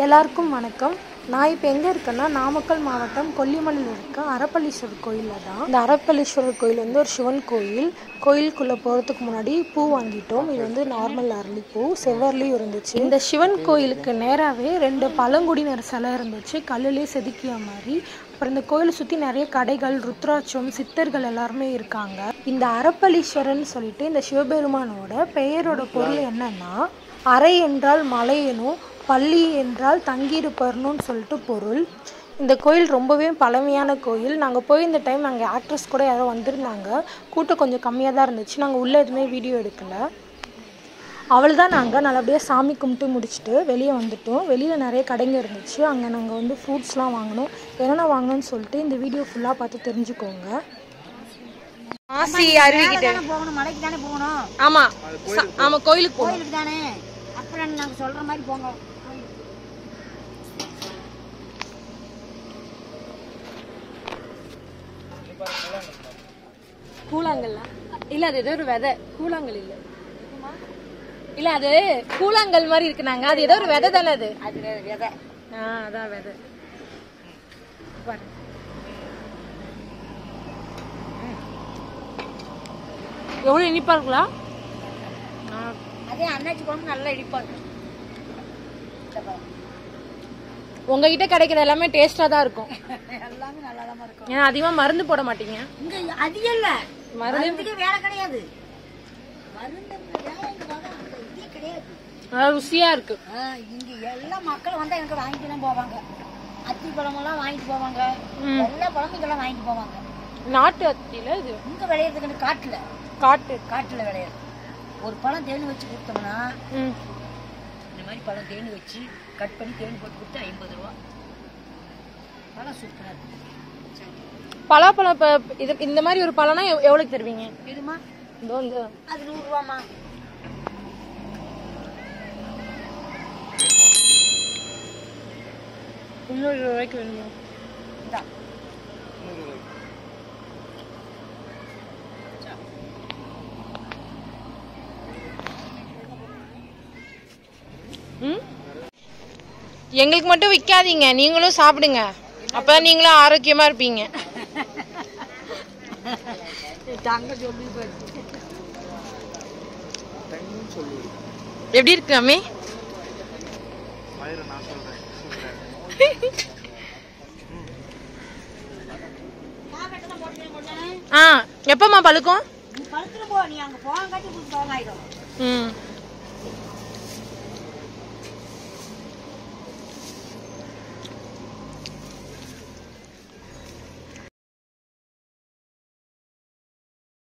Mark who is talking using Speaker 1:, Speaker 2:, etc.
Speaker 1: எல்லாருக்கும் வணக்கம். நான் இப்போ எங்கே இருக்கேன்னா நாமக்கல் மாவட்டம் கொல்லிமலையில் இருக்க அரப்பளீஸ்வரர் கோயிலில் தான். இந்த அரப்பளீஸ்வரர் கோயில் வந்து ஒரு சிவன் கோயில். கோயிலுக்குள்ளே போகிறதுக்கு முன்னாடி பூ வாங்கிட்டோம். இது வந்து நார்மல் அரளிப்பூ, செவ்வரளியும் இருந்துச்சு. இந்த சிவன் கோயிலுக்கு நேராகவே 2 பழங்குடியினர் சிலை இருந்துச்சு, கல்லுலேயே செதுக்கிய மாதிரி. அப்புறம் இந்த கோயிலை சுற்றி நிறைய கடைகள், ருத்ராட்சம், சித்தர்கள் எல்லாருமே இருக்காங்க. இந்த அரப்பளீஸ்வரன் சொல்லிட்டு இந்த சிவபெருமானோட பெயரோட பொருள் என்னன்னா, அறை என்றால் மலை எனும், பள்ளி என்றால் தங்கியிருப்பர்னு சொல்லிட்டு பொருள். இந்த கோயில் ரொம்பவே பழமையான கோயில். நாங்கள் போய் இந்த டைம் நாங்கள் ஆக்ட்ரஸ் கூட யாரோ வந்திருந்தாங்க. கூட்டம் கொஞ்சம் கம்மியாக தான் இருந்துச்சு. நாங்கள் உள்ளே எதுவுமே வீடியோ எடுக்கலை. அவள் தான் நாங்கள் நல்லபடியாக சாமி கும்பிட்டு முடிச்சுட்டு வெளியே வந்துட்டோம். வெளியில் நிறைய கடைங்க இருந்துச்சு. அங்கே நாங்கள் வந்து ஃப்ரூட்ஸ்லாம் வாங்கினோம். என்னென்ன வாங்கணும்னு சொல்லிட்டு இந்த வீடியோ ஃபுல்லாக பார்த்து தெரிஞ்சுக்கோங்க.
Speaker 2: மலைக்கு தானே போகணும்.
Speaker 1: ஆமாம் ஆமாம், கோயிலுக்கு
Speaker 2: கோயிலுக்கு தானே. அப்புறம் நாங்கள் சொல்கிற மாதிரி போங்க.
Speaker 1: கூழாங்கல் இல்ல, அது ஏதோ ஒரு விதை. கூழாங்கல் இல்ல இல்ல, அது கூழாங்கல் மாதிரி இருக்கு. நாங்க அது ஏதோ ஒரு விதை தானே. அது
Speaker 2: விதை.
Speaker 1: அதான் விதை. எவ்வளவு இனிப்பா இருக்கலாம்.
Speaker 2: அதே அண்ணாச்சி குழம்பு நல்லா இனிப்பா இருக்கு.
Speaker 1: உங்ககிட்ட கிடைக்கிற எல்லாமே டேஸ்டா தான் இருக்கும்.
Speaker 2: எல்லாமே நல்லா தான் இருக்கும்.
Speaker 1: ஏன்னா அதிகமா மருந்து போட மாட்டீங்க.
Speaker 2: இங்க அதிகம் இல்ல, மருந்துக்கு வேலை கிடையாது. மருந்து இதே கிடையாது.
Speaker 1: ருசியா இருக்கு.
Speaker 2: இங்க எல்லா மக்கள் வந்தா எனக்கு வாங்கிட்டு தான் போவாங்க. அத்தி பழம் எல்லாம் வாங்கிட்டு போவாங்க. எல்லா பழமும் இதெல்லாம் வாங்கிட்டு போவாங்க.
Speaker 1: நாட்டு அத்தியில இது
Speaker 2: இங்க விளையிறதுக்கு காட்டுல காட்டுல விளையிறது. ஒரு பழம் தேனு வச்சு கொடுத்தோம்னா இந்த மாதிரி பழம் தேனு வச்சு கட் பண்ணி தேன் போட்டு கொடுத்து 50 ரூபா. பழம் சூப்பரா இருக்கு.
Speaker 1: பலாப்பழம் இது இந்த மாதிரி ஒரு பழம்னா எவ்வளவு தருவீங்க?
Speaker 2: எதுமா? அது 100 ரூபாமா.
Speaker 1: இன்னொரு ரூபாய்க்கு வேணுமா? எங்களுக்கு மட்டும் விற்காதீங்க, நீங்களும் சாப்பிடுங்க. அப்பதான் நீங்களும் ஆரோக்கியமா இருப்பீங்க. எப்படி இருக்கு அம்மே? எப்பமா பழுக்கும்?
Speaker 2: நீ அங்க போவாங்க.